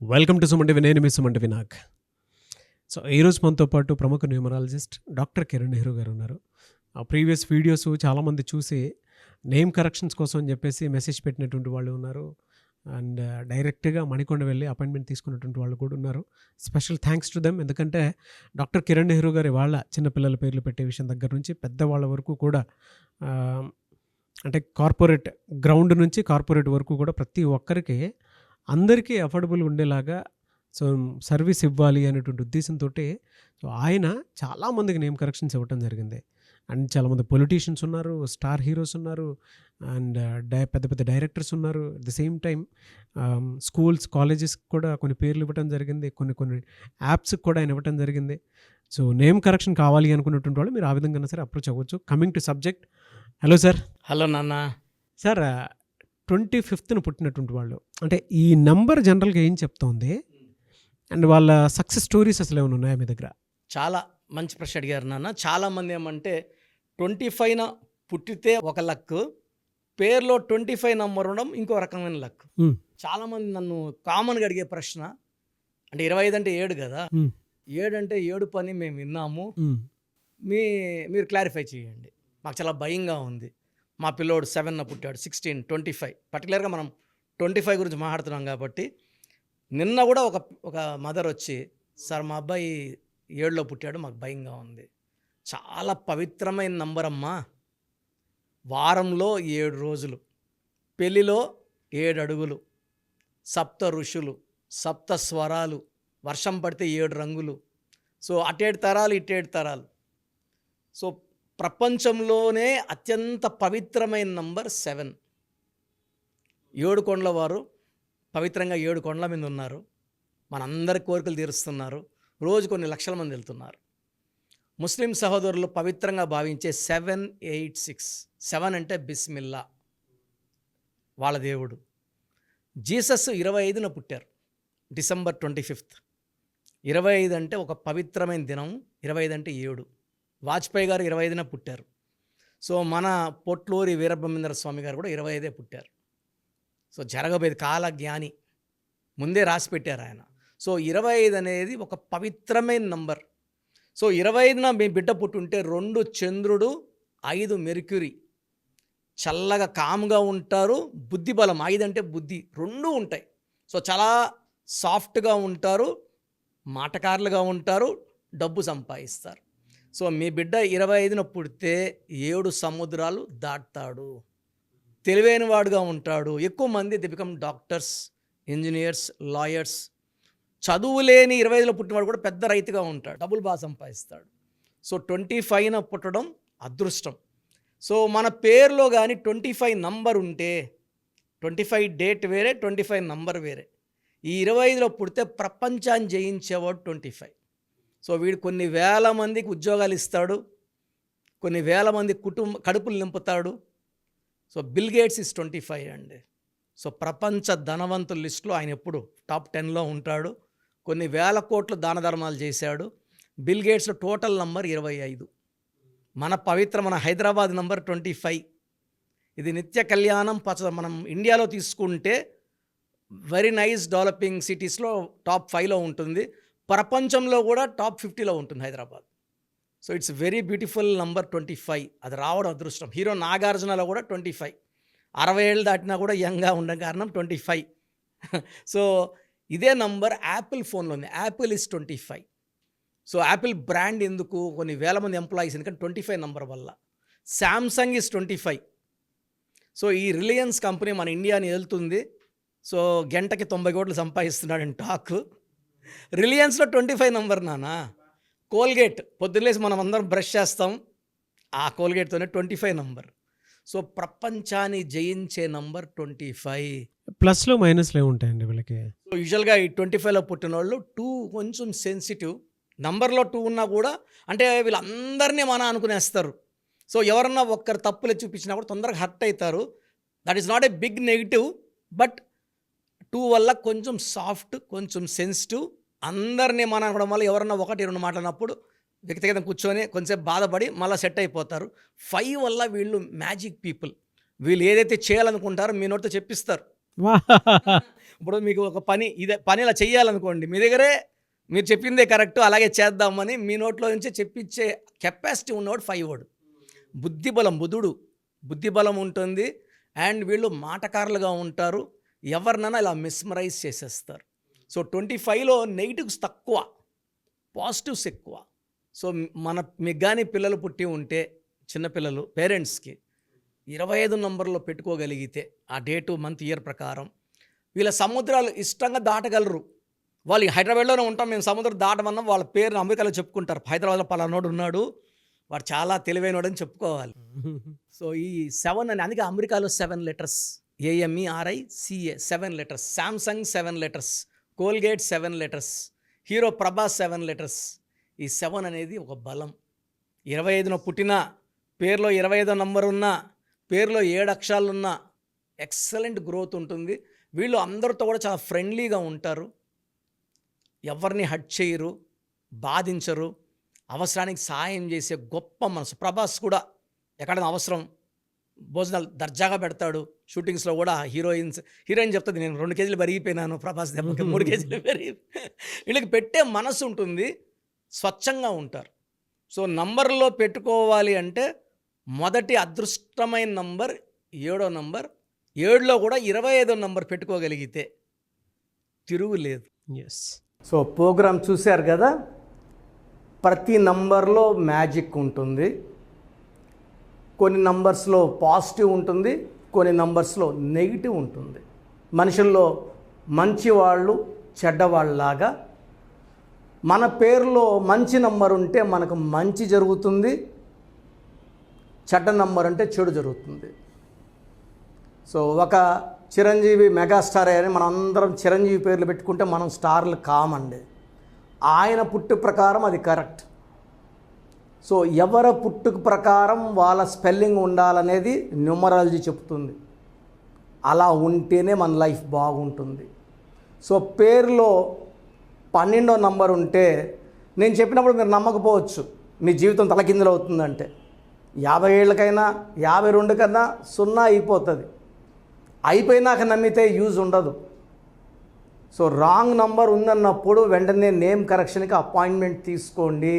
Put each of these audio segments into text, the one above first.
Welcome to సుమంటివి. నేను మీ సుమంటి Vinayak. So ఈరోజు మనతో పాటు ప్రముఖ న్యూమరాలజిస్ట్ డాక్టర్ కిరణ్ నెహ్రూ గారు ఉన్నారు. ఆ ప్రీవియస్ వీడియోస్ చాలామంది చూసి నేమ్ కరెక్షన్స్ కోసం అని చెప్పేసి మెసేజ్ పెట్టినటువంటి వాళ్ళు ఉన్నారు. అండ్ డైరెక్ట్గా మణికొండ వెళ్ళి అపాయింట్మెంట్ తీసుకున్నటువంటి వాళ్ళు కూడా ఉన్నారు. Special thanks to them. ఎందుకంటే డాక్టర్ కిరణ్ నెహ్రూ గారి వాళ్ళ చిన్నపిల్లల పేర్లు పెట్టే విషయం దగ్గర నుంచి పెద్దవాళ్ళ వరకు కూడా అంటే కార్పొరేట్ గ్రౌండ్ నుంచి కార్పొరేట్ వరకు కూడా ప్రతి ఒక్కరికి అందరికీ అఫోర్డబుల్ ఉండేలాగా సో సర్వీస్ ఇవ్వాలి అనేటువంటి ఉద్దేశంతో సో ఆయన చాలామందికి నేమ్ కరెక్షన్స్ ఇవ్వటం జరిగింది. అండ్ చాలామంది పొలిటీషియన్స్ ఉన్నారు, స్టార్ హీరోస్ ఉన్నారు, అండ్ పెద్ద పెద్ద డైరెక్టర్స్ ఉన్నారు. At the same time schools, కాలేజెస్కి కూడా కొన్ని పేర్లు ఇవ్వటం జరిగింది. కొన్ని యాప్స్కి కూడా ఆయన ఇవ్వటం జరిగింది. సో నేమ్ కరెక్షన్ కావాలి అనుకున్నటువంటి వాళ్ళు మీరు ఆ విధంగా సరే అప్రోచ్ అవ్వచ్చు. Coming to subject, hello sir. Hello నాన్న. సార్ 25th పుట్టినటువంటి వాళ్ళు అంటే ఈ నంబర్ జనరల్గా ఏం చెప్తోంది అండ్ వాళ్ళ సక్సెస్ స్టోరీస్ అసలు ఏమైనా ఉన్నాయా మీ దగ్గర? చాలా మంచి ప్రశ్న అడిగారు నాన్న. చాలామంది ఏమంటే 25న పుట్టితే ఒక లక్, పేరులో 25 నంబర్ ఉండడం ఇంకో రకమైన లక్. చాలామంది నన్ను కామన్గా అడిగే ప్రశ్న, అంటే 25 అంటే 7 కదా, 7 అంటే 7 పని మేము విన్నాము, మీరు క్లారిఫై చేయండి, మాకు చాలా భయంగా ఉంది. మా పిల్లోడు 7న పుట్టాడు, 16, 25, పర్టికులర్గా మనం 25 గురించి మాట్లాడుతున్నాం కాబట్టి. నిన్న కూడా ఒక మదర్ వచ్చి, సార్ మా అబ్బాయి 7లో పుట్టాడు, మాకు భయంగా ఉంది. చాలా పవిత్రమైన నంబర్ అమ్మా. వారంలో 7 రోజులు, పెళ్ళిలో 7 అడుగులు, సప్త ఋషులు, సప్త స్వరాలు, వర్షం పడితే 7 రంగులు. సో అటేడు తరాలు ఇటేడు తరాలు. సో ప్రపంచంలోనే అత్యంత పవిత్రమైన నంబర్ 7. 7 కొండల వారు పవిత్రంగా 7 కొండల మీద ఉన్నారు. మనందరి కోరికలు తీరుస్తున్నారు. రోజు కొన్ని లక్షల మంది వెళ్తున్నారు. ముస్లిం సహోదరులు పవిత్రంగా భావించే 786. 7 అంటే బిస్మిల్లా, వాళ్ళ దేవుడు. జీసస్ 25న పుట్టారు, December 25th. 25 అంటే ఒక పవిత్రమైన దినం. 25 అంటే 7. వాజ్పేయి గారు 25న పుట్టారు. సో మన పొట్లూరి వీరబ్రహ్మేంద్ర స్వామి గారు కూడా 25 పుట్టారు. సో జరగబోయేది కాల జ్ఞాని, ముందే రాసి పెట్టారు ఆయన. సో 25 అనేది ఒక పవిత్రమైన నంబర్. సో 25న మీ బిడ్డ పుట్టుంటే 2 చంద్రుడు, 5 మెర్క్యూరీ, చల్లగా కామ్గా ఉంటారు. బుద్ధి బలం, 5 అంటే బుద్ధి, 2 ఉంటాయి. సో చాలా సాఫ్ట్గా ఉంటారు, మాటకారులుగా ఉంటారు, డబ్బు సంపాదిస్తారు. సో మీ బిడ్డ 25న పుడితే 7 సముద్రాలు దాటుతాడు, తెలివైన వాడుగా ఉంటాడు. ఎక్కువ మంది they become doctors, engineers, lawyers. చదువు లేని 25లో పుట్టినవాడు కూడా పెద్ద రైతుగా ఉంటాడు, డబ్బులు బాగా సంపాదిస్తాడు. సో 25న పుట్టడం అదృష్టం. సో మన పేరులో కానీ 25 నంబర్ ఉంటే, 25 డేట్ వేరే, 25 నంబర్ వేరే. ఈ 25లో పుడితే ప్రపంచాన్ని జయించేవాడు 25. సో వీడు కొన్ని వేల మందికి ఉద్యోగాలు ఇస్తాడు, కొన్ని వేల మంది కడుపులు నింపుతాడు. సో బిల్ గేట్స్ ఇస్ 25 అండి. సో ప్రపంచ ధనవంతుల లిస్టులో ఆయన ఎప్పుడు టాప్ 10లో ఉంటాడు. కొన్ని వేల కోట్లు దాన ధర్మాలు చేశాడు. బిల్ గేట్స్లో టోటల్ నంబర్ 25. మన హైదరాబాద్ నంబర్ 25. ఇది నిత్య కళ్యాణం మనం ఇండియాలో తీసుకుంటే వెరీ నైస్ డెవలపింగ్ సిటీస్లో టాప్ 5లో ఉంటుంది. ప్రపంచంలో కూడా టాప్ 50లో ఉంటుంది Hyderabad. So it's very beautiful number 25. అది రావడం అదృష్టం. హీరో నాగార్జునలో కూడా 25. 60 ఏళ్ళు దాటినా కూడా యంగ్గా ఉండడం కారణం 25. సో ఇదే నంబర్ యాపిల్ ఫోన్లో ఉంది. Apple is 25. So Apple brand ఎందుకు, కొన్ని వేల మంది ఎంప్లాయీస్, ఎందుకంటే 25 నంబర్ వల్ల. Samsung is 25. సో ఈ రిలయన్స్ కంపెనీ మన ఇండియాని వెళ్తుంది. సో గంటకి 90 కోట్లు సంపాదిస్తున్నాడని టాక్. రిలయన్స్లో 25 నంబర్ నాన్న. కోల్గేట్, పొద్దులేసి మనం అందరం బ్రష్ చేస్తాం, ఆ కోల్గేట్తోనే 25 నంబర్. సో ప్రపంచాన్ని జయించే నంబర్ 25. ప్లస్లో మైనస్లో ఏముంటాయండి వీళ్ళకి? సో యూజువల్గా ఈ 25లో పుట్టిన వాళ్ళు 2 కొంచెం సెన్సిటివ్. నంబర్లో 2 ఉన్నా కూడా అంటే వీళ్ళందరినీ మన అనుకునేస్తారు. సో ఎవరన్నా ఒక్కరు తప్పులే చూపించినా కూడా తొందరగా హర్ట్ అవుతారు. That is not a big negative, but 2 వల్ల కొంచెం సాఫ్ట్, కొంచెం సెన్సిటివ్. అందరినీ మన అనుకోవడం వల్ల ఎవరన్నా 1-2 మాట్లాడినప్పుడు వ్యక్తిగతం కూర్చొని కొంచెంసేపు బాధపడి మళ్ళీ సెట్ అయిపోతారు. 5 వల్ల వీళ్ళు మ్యాజిక్ పీపుల్. వీళ్ళు ఏదైతే చేయాలనుకుంటారో మీ నోటితో చెప్పిస్తారు. ఇప్పుడు మీకు ఒక పని పని ఇలా చెయ్యాలనుకోండి, మీ దగ్గరే మీరు చెప్పిందే కరెక్ట్ అలాగే చేద్దామని మీ నోట్లో నుంచి చెప్పించే కెపాసిటీ ఉన్నవాడు 5 వాడు. బుద్ధుడు బుద్ధిబలం ఉంటుంది. అండ్ వీళ్ళు మాటకారులుగా ఉంటారు. ఎవరినైనా ఇలా మిస్మరైజ్ చేసేస్తారు. సో 25లో నెగిటివ్స్ తక్కువ, పాజిటివ్స్ ఎక్కువ. సో మీకు కానీ పిల్లలు పుట్టి ఉంటే చిన్నపిల్లలు పేరెంట్స్కి 25 నంబర్లో పెట్టుకోగలిగితే ఆ డేటు మంత్ ఇయర్ ప్రకారం వీళ్ళ సముద్రాలు ఇష్టంగా దాటగలరు. వాళ్ళు హైదరాబాద్లోనే ఉంటాం, మేము సముద్రం దాటమన్నా వాళ్ళ పేరుని అమెరికాలో చెప్పుకుంటారు. హైదరాబాద్లో పలానోడు ఉన్నాడు, వాడు చాలా తెలివైనోడని చెప్పుకోవాలి. సో ఈ 7 అని, అందుకే అమెరికాలో 7 letters, AMERICA 7 letters, Samsung 7 letters, Colgate 7 letters, hero Prabhas 7 letters. ఈ 7 అనేది ఒక బలం. 25న పుట్టిన, పేరులో 25వ నంబర్ ఉన్న, పేరులో 7 అక్షరాలున్న ఎక్సలెంట్ గ్రోత్ ఉంటుంది. వీళ్ళు అందరితో కూడా చాలా ఫ్రెండ్లీగా ఉంటారు, ఎవరిని హర్ట్ చేయరు, బాధించరు, అవసరానికి సాయం చేసే గొప్ప మనసు. ప్రభాస్ కూడా ఎక్కడైనా అవసరం భోజనాలు దర్జాగా పెడతాడు. షూటింగ్స్లో కూడా హీరోయిన్ చెప్తుంది, నేను 2 కేజీలు పెరిగిపోయినాను, ప్రభాస్ దెబ్బకి 3 కేజీలు పెరిగి. వీళ్ళకి పెట్టే మనసు ఉంటుంది, స్వచ్ఛంగా ఉంటారు. సో నంబర్లో పెట్టుకోవాలి అంటే మొదటి అదృష్టమైన నంబర్ 7వ నంబర్. 7లో కూడా 25వ నంబర్ పెట్టుకోగలిగితే తిరుగులేదు. ఎస్. సో ప్రోగ్రామ్ చూశారు కదా, ప్రతి నంబర్లో మ్యాజిక్ ఉంటుంది. కొన్ని నంబర్స్లో పాజిటివ్ ఉంటుంది, కొన్ని నంబర్స్లో నెగిటివ్ ఉంటుంది. మనుషుల్లో మంచివాళ్ళు చెడ్డవాళ్ళలాగా మన పేరులో మంచి నంబర్ ఉంటే మనకు మంచి జరుగుతుంది, చెడ్డ నంబర్ అంటే చెడు జరుగుతుంది. సో ఒక చిరంజీవి మెగాస్టార్ అని మనం అందరం చిరంజీవి పేర్లు పెట్టుకుంటే మనం స్టార్లు కామండి. ఆయన పుట్టు ప్రకారం అది కరెక్ట్. సో ఎవరి పుట్టుక ప్రకారం వాళ్ళ స్పెల్లింగ్ ఉండాలనేది న్యూమరాలజీ చెప్తుంది. అలా ఉంటేనే మన లైఫ్ బాగుంటుంది. సో పేరులో 12వ నంబర్ ఉంటే, నేను చెప్పినప్పుడు మీరు నమ్మకపోవచ్చు, మీ జీవితం తలకిందులు అవుతుందంటే 50 ఏళ్ళకైనా 52 కన్నా 0 అయిపోతుంది. అయిపోయినాక నమ్మితే యూజ్ ఉండదు. సో రాంగ్ నంబర్ ఉందన్నప్పుడు వెంటనే నేమ్ కరెక్షన్కి అపాయింట్మెంట్ తీసుకోండి.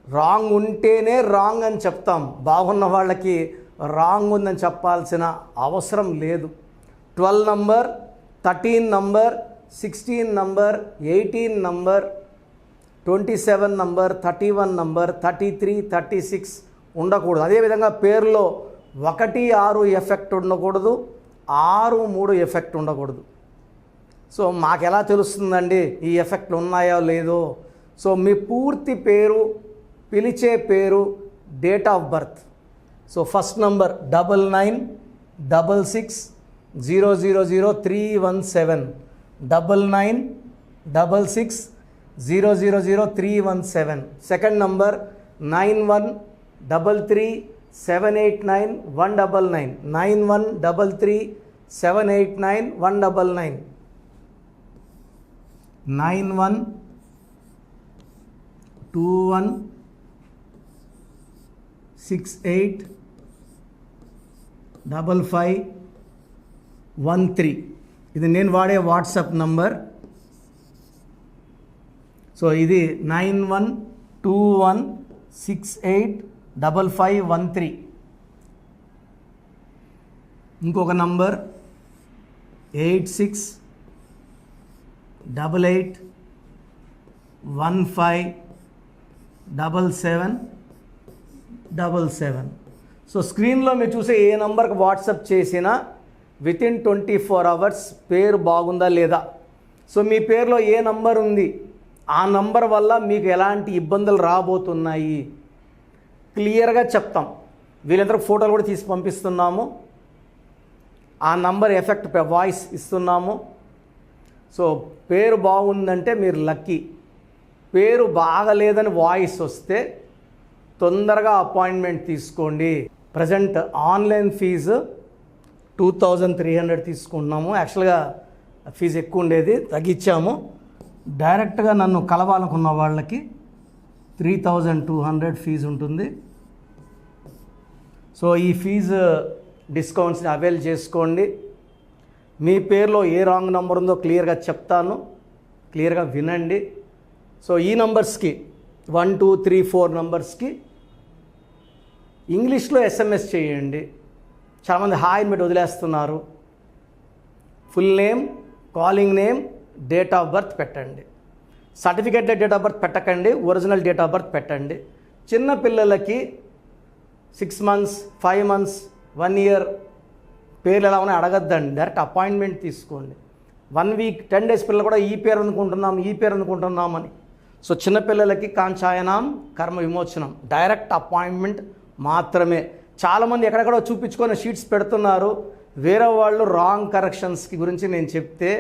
రాంగ్ ఉంటేనే రాంగ్ అని చెప్తాం, బాగున్న వాళ్ళకి రాంగ్ ఉందని చెప్పాల్సిన అవసరం లేదు. 12 number, 13 number, 16 number, 18 number, 27 number, 31 number, 33, 36 ఉండకూడదు. అదేవిధంగా పేరులో 1, 6 ఎఫెక్ట్ ఉండకూడదు, 6, 3 ఎఫెక్ట్ ఉండకూడదు. సో మాకు ఎలా తెలుస్తుందండి ఈ ఎఫెక్ట్లు ఉన్నాయో లేదో? సో మీ పూర్తి పేరు, పిలిచే పేరు, date of birth. So first number 9966000317, 9966000317. Second number 9133789199, 9133789199, 9121685513. ఇది నేను వాడే వాట్సాప్ నంబర్. సో ఇది 9121685513. ఇంకొక నంబర్ 8688157777. సో స్క్రీన్లో మీరు చూసే ఏ నంబర్కి వాట్సాప్ చేసినా వితిన్ 24 అవర్స్ పేరు బాగుందా లేదా, సో మీ పేరులో ఏ నంబర్ ఉంది, ఆ నంబర్ వల్ల మీకు ఎలాంటి ఇబ్బందులు రాబోతున్నాయి క్లియర్గా చెప్తాం. వీళ్ళందరికీ ఫోటోలు కూడా తీసి పంపిస్తున్నాము. ఆ నంబర్ ఎఫెక్ట్ వాయిస్ ఇస్తున్నాము. సో పేరు బాగుందంటే మీరు లక్కీ. పేరు బాగలేదని వాయిస్ వస్తే తొందరగా అపాయింట్మెంట్ తీసుకోండి. ప్రజెంట్ ఆన్లైన్ ఫీజు 2300 తీసుకుంటున్నాము. యాక్చువల్గా ఫీజు ఎక్కువ ఉండేది, తగ్గించాము. డైరెక్ట్గా నన్ను కలవాలనుకున్న వాళ్ళకి 3200 ఫీజు ఉంటుంది. సో ఈ ఫీజు డిస్కౌంట్స్ని అవైల్ చేసుకోండి. మీ పేరులో ఏ రాంగ్ నెంబర్ ఉందో క్లియర్గా చెప్తాను, క్లియర్గా వినండి. సో ఈ నంబర్స్కి 1 2 3 4 నంబర్స్కి ఇంగ్లీష్లో ఎస్ఎంఎస్ చేయండి. చాలామంది హాయ్ పెట్టి వదిలేస్తున్నారు. Full name, calling name, date of birth పెట్టండి. సర్టిఫికేట్ డేట్ ఆఫ్ బర్త్ పెట్టకండి, ఒరిజినల్ డేట్ ఆఫ్ బర్త్ పెట్టండి. చిన్న పిల్లలకి 6 months 5 months 1 year పేర్లు ఎలా ఉన్నాయి అడగద్దండి, డైరెక్ట్ అపాయింట్మెంట్ తీసుకోండి. 1 week 10 days పిల్లలు కూడా ఈ పేరు అనుకుంటున్నామని. సో చిన్నపిల్లలకి కాంచాయనం కర్మ విమోచనం, డైరెక్ట్ అపాయింట్మెంట్ మాత్రమే. చాలామంది ఎక్కడెక్కడో చూపించుకొని షీట్స్ పెడుతున్నారు. వేరే వాళ్ళు రాంగ్ కరెక్షన్స్కి గురించి నేను చెప్తే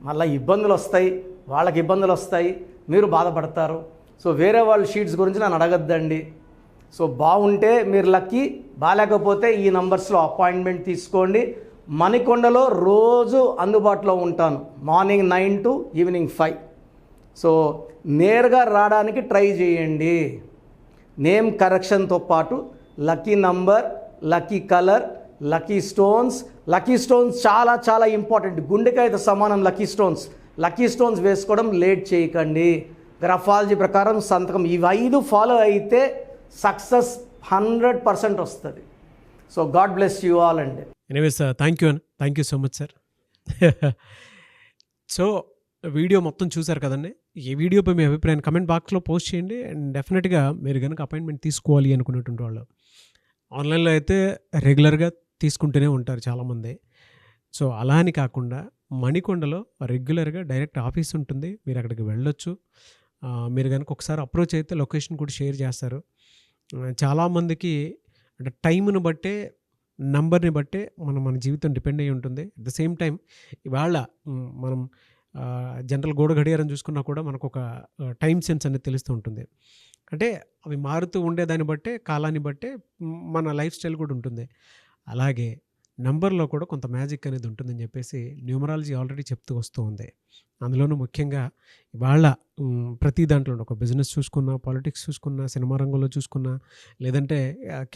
మళ్ళీ ఇబ్బందులు వస్తాయి, వాళ్ళకి ఇబ్బందులు వస్తాయి, మీరు బాధపడతారు. సో వేరే వాళ్ళ షీట్స్ గురించి నన్ను అడగద్దండి. సో బాగుంటే మీరు లక్కీ, బాగాలేకపోతే ఈ నంబర్స్లో అపాయింట్మెంట్ తీసుకోండి. మణికొండలో రోజు అందుబాటులో ఉంటాను, మార్నింగ్ 9 to ఈవినింగ్ 5. సో నేరుగా రావడానికి ట్రై చేయండి. నేమ్ కరెక్షన్తో పాటు lucky number, lucky colour, lucky stones చాలా చాలా ఇంపార్టెంట్. గుండెకాయతో సమానం లక్కీ స్టోన్స్ వేసుకోవడం లేట్ చేయకండి. గ్రఫాలజీ ప్రకారం సంతకం, ఇవి 5 ఫాలో అయితే సక్సెస్ 100% వస్తుంది. So God bless you all అండి. Anyways thank you so much sir. So video మొత్తం చూసారు కదండి. ఈ వీడియోపై మీ అభిప్రాయాన్ని కమెంట్ బాక్స్లో పోస్ట్ చేయండి. అండ్ డెఫినెట్గా మీరు కనుక అపాయింట్మెంట్ తీసుకోవాలి అనుకునేటువంటి వాళ్ళు ఆన్లైన్లో అయితే రెగ్యులర్గా తీసుకుంటూనే ఉంటారు చాలామంది. సో అలా అని కాకుండా మణికొండలో రెగ్యులర్గా డైరెక్ట్ ఆఫీస్ ఉంటుంది, మీరు అక్కడికి వెళ్ళొచ్చు. మీరు కనుక ఒకసారి అప్రోచ్ అయితే లొకేషన్ కూడా షేర్ చేస్తారు. చాలామందికి అంటే టైంను బట్టే, నంబర్ని బట్టే మన జీవితం డిపెండ్ అయ్యి ఉంటుంది. అట్ ద సేమ్ టైం ఇవాళ మనం జనరల్ గోడ గడియారం చూసుకున్నా కూడా మనకు ఒక టైం సెన్స్ అనేది తెలుస్తూ ఉంటుంది. అంటే అవి మారుతూ ఉండేదాన్ని బట్టే, కాలాన్ని బట్టే మన లైఫ్ స్టైల్ కూడా ఉంటుంది. అలాగే నంబర్లో కూడా కొంత మ్యాజిక్ అనేది ఉంటుందని చెప్పేసి న్యూమరాలజీ ఆల్రెడీ చెప్తూ వస్తూ ఉంది. అందులోనూ ముఖ్యంగా ఇవాళ ప్రతి దాంట్లో ఒక బిజినెస్ చూసుకున్నా, పాలిటిక్స్ చూసుకున్నా, సినిమా రంగంలో చూసుకున్నా, లేదంటే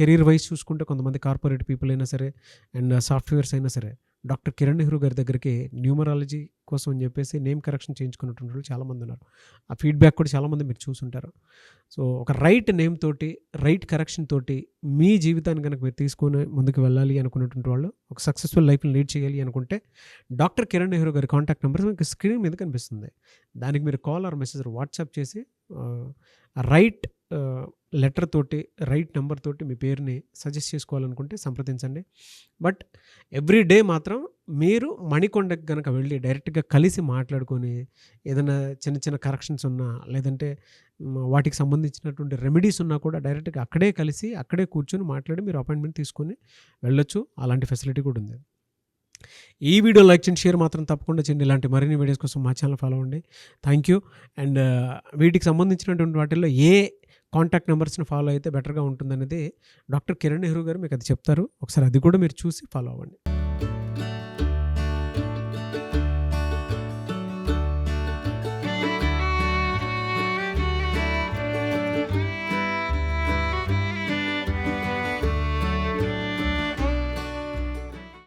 కెరీర్ వైజ్ చూసుకుంటే కొంతమంది కార్పొరేట్ పీపుల్ అయినా సరే అండ్ సాఫ్ట్వేర్స్ అయినా సరే డాక్టర్ కిరణ్ నెహ్రూ గారి దగ్గరికి న్యూమరాలజీ కోసం అని చెప్పేసి నేమ్ కరెక్షన్ చేయించుకున్నటువంటి వాళ్ళు చాలామంది ఉన్నారు. ఆ ఫీడ్బ్యాక్ కూడా చాలామంది మీరు చూసుంటారు. సో ఒక రైట్ నేమ్ తోటి, రైట్ కరెక్షన్ తోటి మీ జీవితాన్ని కనుక మీరు తీసుకొని ముందుకు వెళ్ళాలి అనుకున్నటువంటి వాళ్ళు, ఒక సక్సెస్ఫుల్ లైఫ్ని లీడ్ చేయాలి అనుకుంటే డాక్టర్ కిరణ్ నెహ్రూ గారి కాంటాక్ట్ నెంబర్ మీకు స్క్రీన్ మీద కనిపిస్తుంది. దానికి మీరు కాల్ ఆర్ మెసేజ్ వాట్సాప్ చేసి రైట్ లెటర్ తోటి, రైట్ నెంబర్ తోటి మీ పేరుని సజెస్ట్ చేసుకోవాలనుకుంటే సంప్రదించండి. బట్ ఎవ్రీ డే మాత్రం మీరు మణికొండకి కనుక వెళ్ళి డైరెక్ట్గా కలిసి మాట్లాడుకొని ఏదైనా చిన్న చిన్న కరెక్షన్స్ ఉన్నా, లేదంటే వాటికి సంబంధించినటువంటి రెమెడీస్ ఉన్నా కూడా డైరెక్ట్గా అక్కడే కలిసి, అక్కడే కూర్చొని మాట్లాడి మీరు అపాయింట్మెంట్ తీసుకొని వెళ్ళొచ్చు. అలాంటి ఫెసిలిటీ కూడా ఉంది. ఈ వీడియో లైక్ చేయండి, షేర్ మాత్రం తప్పకుండా చేయండి. ఇలాంటి మరిన్ని వీడియోస్ కోసం మా ఛానల్ ఫాలో అవ్వండి. Thank you. అండ్ వీటికి సంబంధించినటువంటి వాటిల్లో ఏ కాంటాక్ట్ నెంబర్స్ని ఫాలో అయితే బెటర్గా ఉంటుందనేది డాక్టర్ కిరణ్ నెహ్రూ గారు మీకు అది చెప్తారు. ఒకసారి అది కూడా మీరు చూసి ఫాలో అవ్వండి.